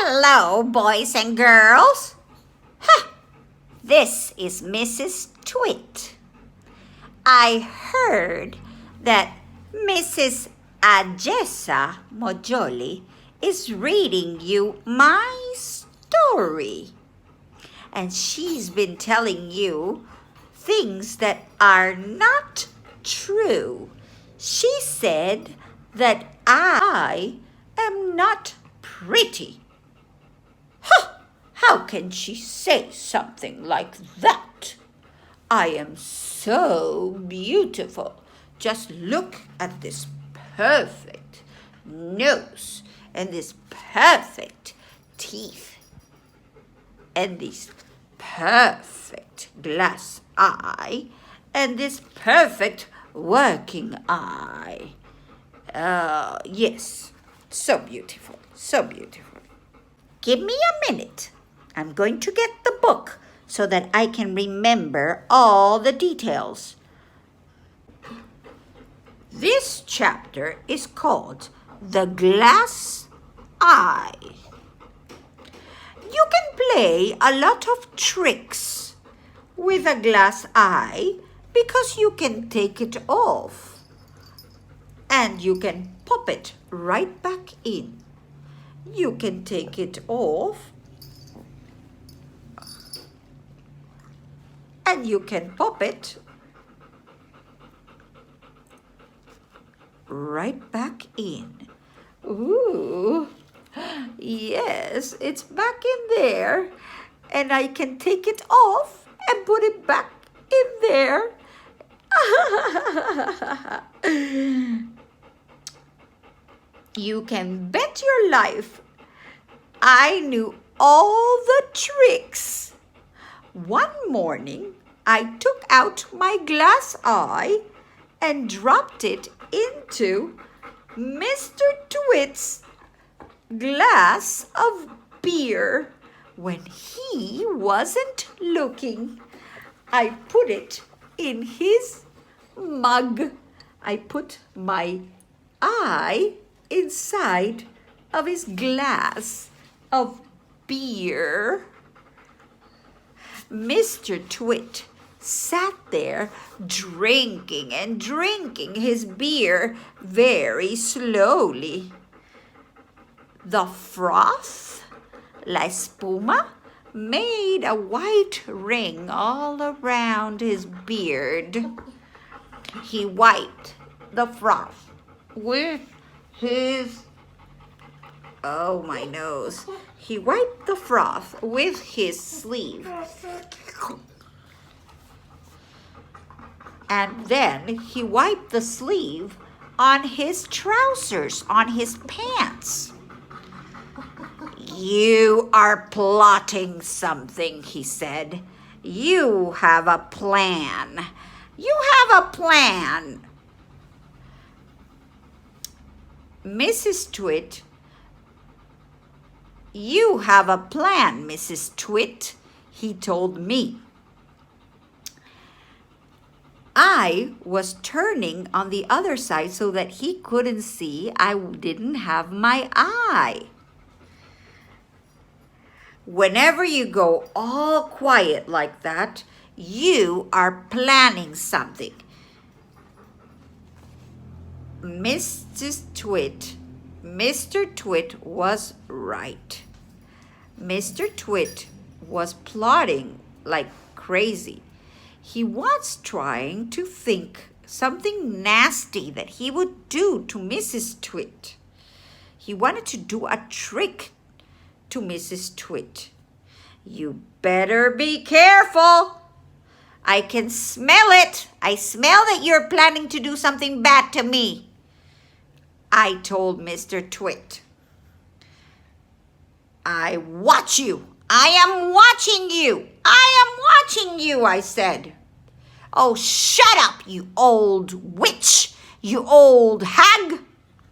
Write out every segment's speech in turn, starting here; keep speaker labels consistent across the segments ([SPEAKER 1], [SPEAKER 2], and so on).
[SPEAKER 1] Hello, boys and girls. This is Mrs. Twit. I heard that Mrs. Ajesa Mojoli is reading you my story. And she's been telling you things that are not true. She said that I am not pretty. How can she say something like that? I am so beautiful. Just look at this perfect nose and this perfect teeth and this perfect glass eye and this perfect working eye. Yes, so beautiful, so beautiful. Give me a minute. I'm going to get the book so that I can remember all the details. This chapter is called The Glass Eye. You can play a lot of tricks with a glass eye because you can take it off and you can pop it right back in. You can take it off and you can pop it right back in. Ooh, yes, it's back in there. And I can take it off and put it back in there. You can bet your life I knew all the tricks. One morning, I took out my glass eye and dropped it into Mr. Twit's glass of beer when he wasn't looking. I put it in his mug. I put my eye inside of his glass of beer. Mr. Twit sat there drinking and drinking his beer very slowly. The froth, la espuma, made a white ring all around his beard. He wiped the froth with his, my nose. He wiped the froth with his sleeve. And then he wiped the sleeve on his trousers, on his pants. You are plotting something, he said. You have a plan. You have a plan. Mrs. Twit, you have a plan, Mrs. Twit, he told me. I was turning on the other side so that he couldn't see I didn't have my eye. Whenever you go all quiet like that, you are planning something. Mr. Twit was right. Mr. Twit was plotting like crazy. He was trying to think something nasty that he would do to Mrs. Twit. He wanted to do a trick to Mrs. Twit. You better be careful. I can smell it. I smell that you're planning to do something bad to me, I told Mr. Twit. I watch you. I am watching you. I am watching you, I said. Oh, shut up, you old witch, you old hag.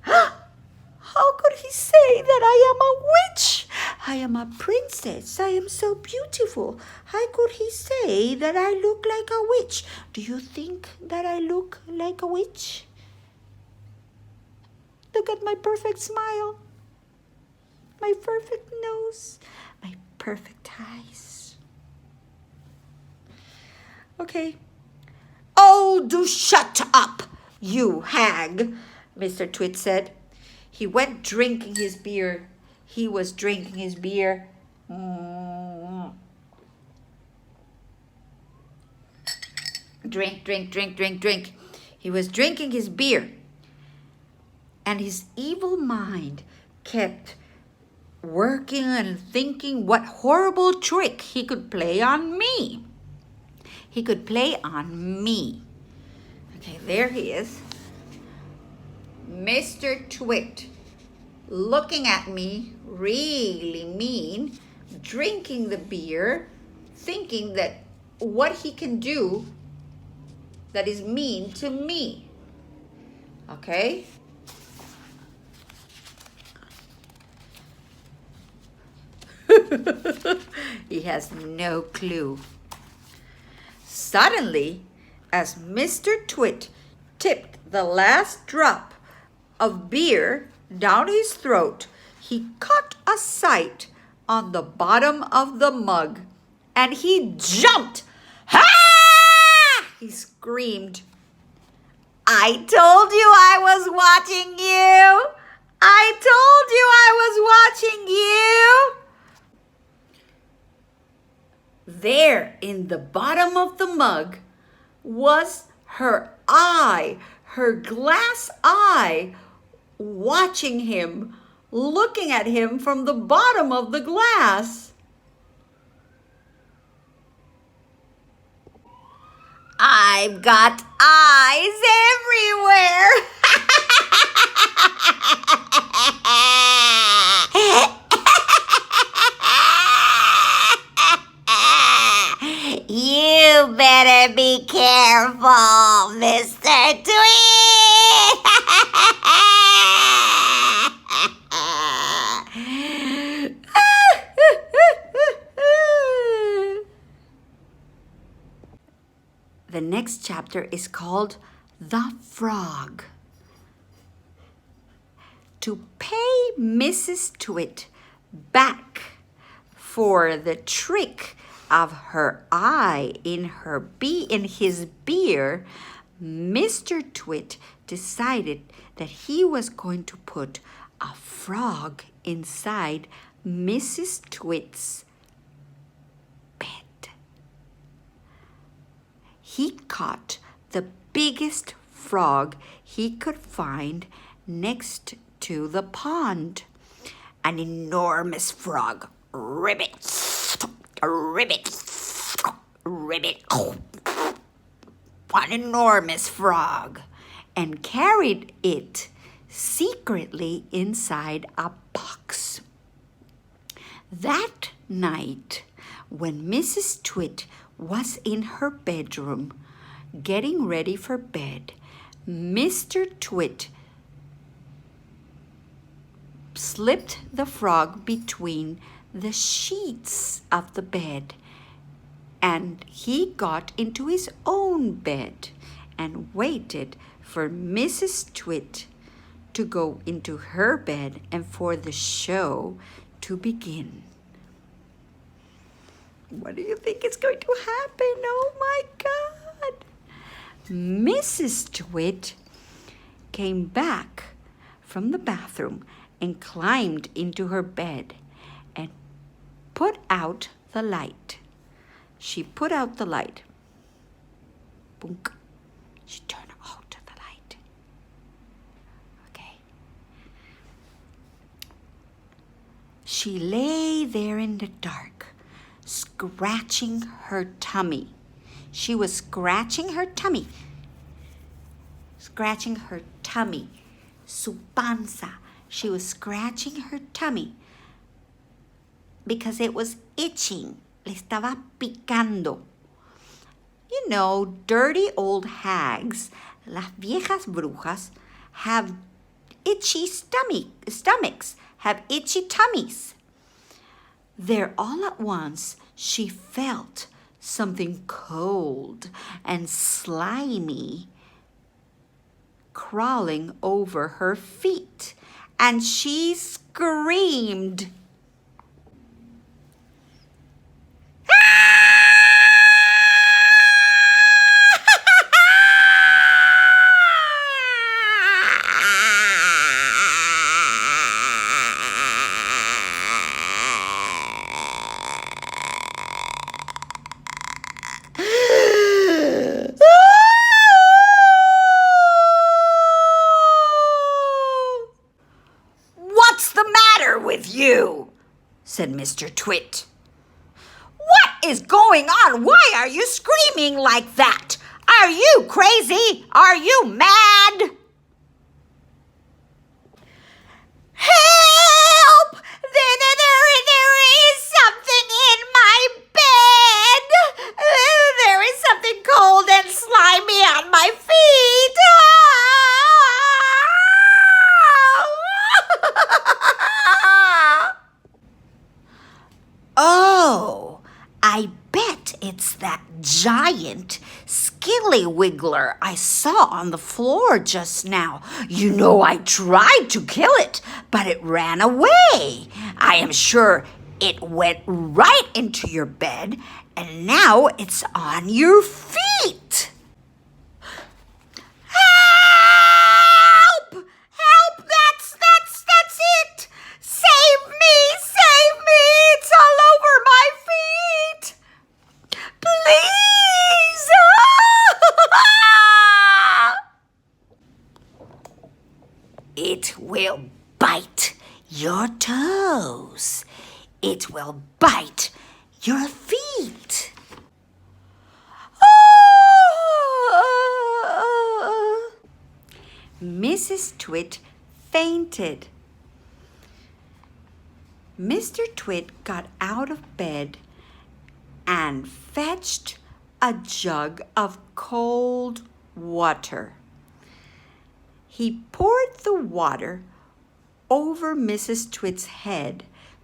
[SPEAKER 1] How could he say that I am a witch? I am a princess. I am so beautiful. How could he say that I look like a witch? Do you think that I look like a witch? Look at my perfect smile. my perfect nose, my perfect eyes. Okay. Oh, do shut up, you hag, Mr. Twit said. He went drinking his beer. He was drinking his beer. Drink, drink, drink, drink, drink. He was drinking his beer. And his evil mind kept working and thinking what horrible trick he could play on me. He could play on me. Okay, there he is. Mr. Twit, looking at me really mean, drinking the beer, thinking that what he can do that is mean to me. Okay? He has no clue. Suddenly, as Mr. Twit tipped the last drop of beer down his throat, he caught a sight on the bottom of the mug, and he jumped. "Ah!" he screamed. "I told you I was watching you! I told you I was watching you!" There in the bottom of the mug was her eye, her glass eye, watching him, looking at him from the bottom of the glass. "I've got eyes everywhere." "You better be careful, Mr. Tweet." The next chapter is called The Frog. To pay Mrs. Twit back for the trick of her eye in his beer, Mr. Twit decided that he was going to put a frog inside Mrs. Twit's bed. He caught the biggest frog he could find next to the pond. An enormous frog. Ribbit, ribbit, ribbit. An enormous frog. And carried it secretly inside a box. That night, when Mrs. Twit was in her bedroom getting ready for bed, Mr. Twit slipped the frog between the sheets of the bed, and he got into his own bed and waited for Mrs. Twit to go into her bed and for the show to begin. What do you think is going to happen? Oh my God! Mrs. Twit came back from the bathroom and climbed into her bed and put out the light. She put out the light. Boonk. She turned out the light. Okay. She lay there in the dark, scratching her tummy. She was scratching her tummy. Scratching her tummy. Su panza. She was scratching her tummy because it was itching. Le estaba picando. You know, dirty old hags, las viejas brujas, have itchy stomachs, have itchy tummies. There all at once she felt something cold and slimy crawling over her feet and she screamed. "What's the matter with you?" said Mr. Twit. "What is going on? Why are you screaming like that? Are you crazy? Are you mad?" "Help! There is something in my bed. There is something cold and slimy on my feet." "Oh, I bet it's that giant skilly wiggler I saw on the floor just now. You know, I tried to kill it, but it ran away. I am sure it went right into your bed, and now it's on your feet." "Help! Help! That's it! Save me! Save me! It's all over my feet! Please!" "It will bite your toes. It will bite your feet." Mrs. Twit fainted. Mr. Twit got out of bed and fetched a jug of cold water. He poured the water over Mrs. Twit's head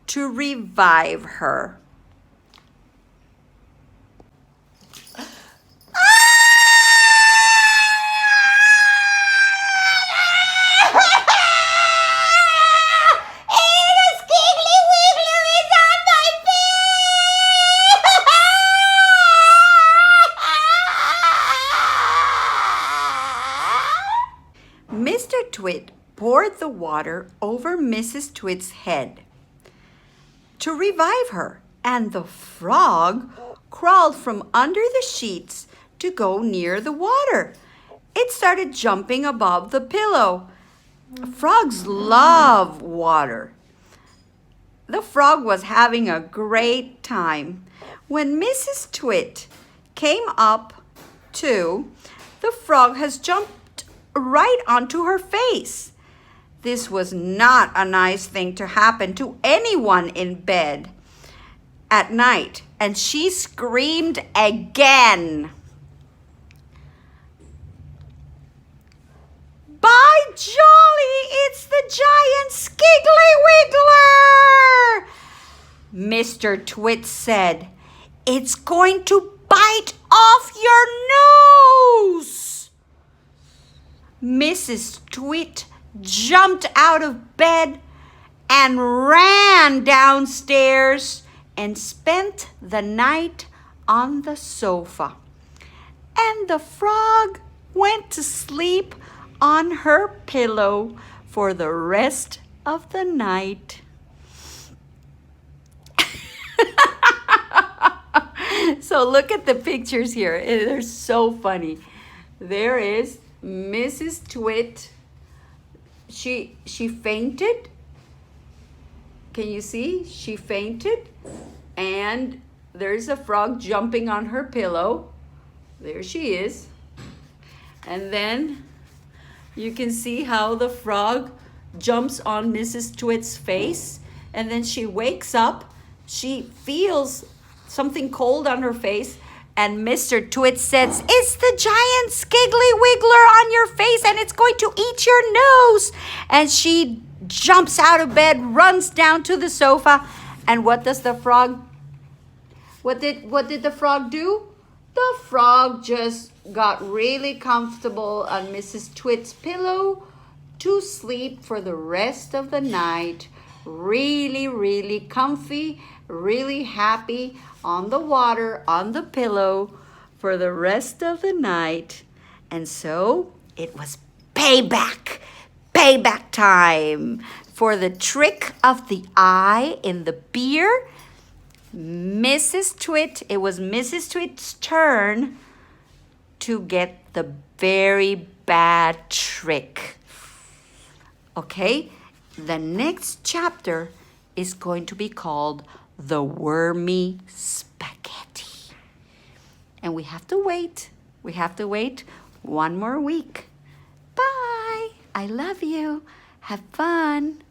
[SPEAKER 1] to revive her. Mr. Twit poured the water over Mrs. Twit's head to revive her, and the frog crawled from under the sheets to go near the water. It started jumping above the pillow. Frogs love water. The frog was having a great time. When Mrs. Twit came up too, the frog has jumped right onto her face. This was not a nice thing to happen to anyone in bed at night, and she screamed again. "By jolly, it's the giant Skiggly Wiggler!" Mr. Twit said. "It's going to bite off your nose." Mrs. Twit jumped out of bed and ran downstairs and spent the night on the sofa. And the frog went to sleep on her pillow for the rest of the night. So look at the pictures here. They're so funny. There is Mrs. Twit. She fainted. Can you see? She fainted. And there's a frog jumping on her pillow. There she is. And then you can see how the frog jumps on Mrs. Twit's face. And then she wakes up. She feels something cold on her face. And Mr. Twit says, "It's the giant Skiggly Wiggler on your face, and it's going to eat your nose." And she jumps out of bed, runs down to the sofa. And what does the frog, what did the frog do? The frog just got really comfortable on Mrs. Twit's pillow to sleep for the rest of the night. Really, really comfy, really happy on the water, on the pillow for the rest of the night. And so it was payback, payback time for the trick of the eye in the beer. It was Mrs. Twit's turn to get the very bad trick. Okay, the next chapter is going to be called The Wormy Spaghetti. And we have to wait. We have to wait one more week. Bye. I love you. Have fun.